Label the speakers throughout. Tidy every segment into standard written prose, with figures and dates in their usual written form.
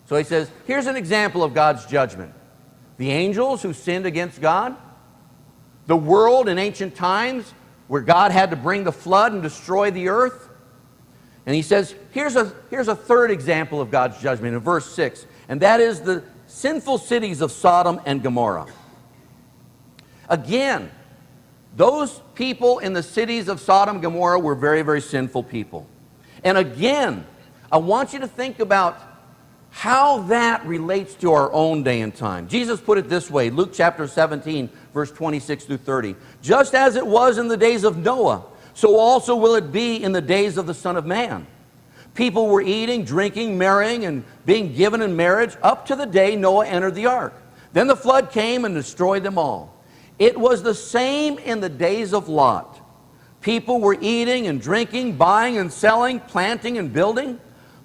Speaker 1: So he says, here's an example of God's judgment. The angels who sinned against God, the world in ancient times where God had to bring the flood and destroy the earth. And he says, here's a third example of God's judgment in verse 6, and that is the sinful cities of Sodom and Gomorrah. Again, those people in the cities of Sodom and Gomorrah were very, very sinful people. And again, I want you to think about how that relates to our own day and time. Jesus put it this way, Luke chapter 17, verse 26 through 30. Just as it was in the days of Noah, so also will it be in the days of the Son of Man. People were eating, drinking, marrying, and being given in marriage up to the day Noah entered the ark. Then the flood came and destroyed them all. It was the same in the days of Lot. People were eating and drinking, buying and selling, planting and building.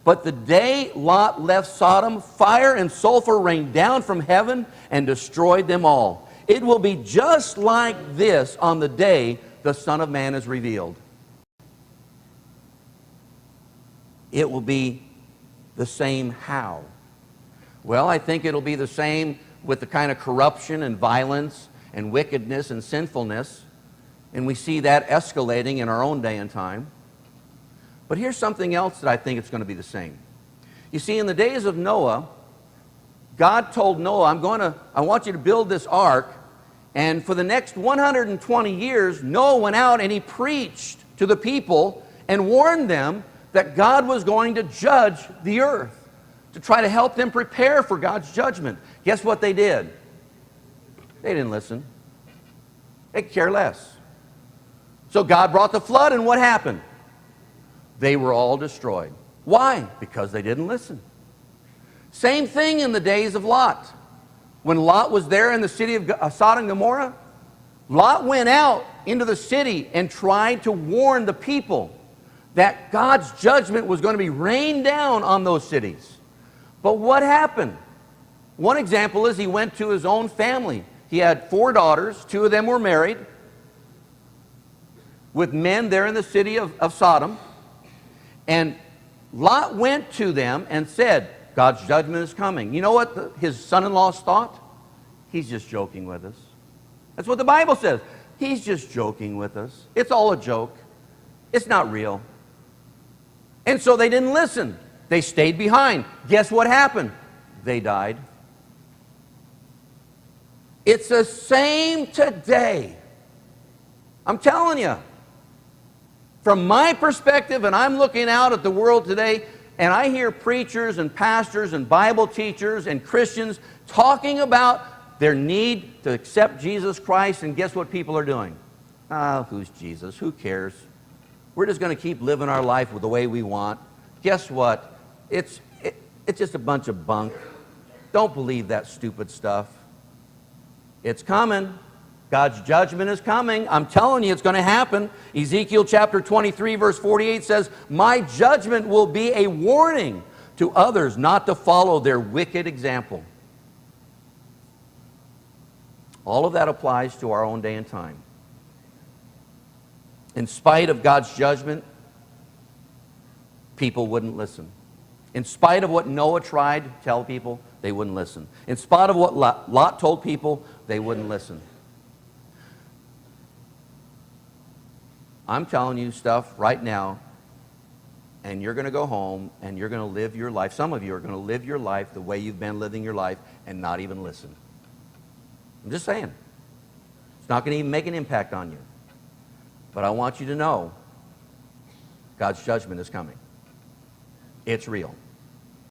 Speaker 1: But the day Lot left Sodom, fire and sulfur rained down from heaven and destroyed them all. It will be just like this on the day the Son of Man is revealed. It will be the same how? Well, I think it'll be the same with the kind of corruption and violence and wickedness and sinfulness, and we see that escalating in our own day and time. But here's something else that I think it's going to be the same. You see, in the days of Noah, God told Noah, I want you to build this ark, and for the next 120 years, Noah went out and he preached to the people and warned them that God was going to judge the earth, to try to help them prepare for God's judgment. Guess what they did? They didn't listen. They could care less. So God brought the flood, and what happened? They were all destroyed. Why? Because they didn't listen. Same thing in the days of Lot. When Lot was there in the city of Sodom and Gomorrah, Lot went out into the city and tried to warn the people that God's judgment was going to be rained down on those cities. But what happened? One example is he went to his own family. He had 4 daughters. 2 of them were married with men there in the city of Sodom. And Lot went to them and said, God's judgment is coming. You know what his son-in-laws thought? He's just joking with us. That's what the Bible says. He's just joking with us. It's all a joke. It's not real. And so they didn't listen. They stayed behind. Guess what happened? They died. It's the same today. I'm telling you. From my perspective, and I'm looking out at the world today, and I hear preachers and pastors and Bible teachers and Christians talking about their need to accept Jesus Christ, and guess what people are doing? Who's Jesus? Who cares? We're just going to keep living our life the way we want. Guess what? It's just a bunch of bunk. Don't believe that stupid stuff. It's coming. God's judgment is coming. I'm telling you, it's going to happen. Ezekiel chapter 23, verse 48 says, my judgment will be a warning to others not to follow their wicked example. All of that applies to our own day and time. In spite of God's judgment, people wouldn't listen. In spite of what Noah tried to tell people, they wouldn't listen. In spite of what Lot told people, they wouldn't listen. I'm telling you stuff right now, and you're going to go home and you're going to live your life. Some of you are going to live your life the way you've been living your life and not even listen. I'm just saying. It's not going to even make an impact on you. But I want you to know God's judgment is coming. It's real.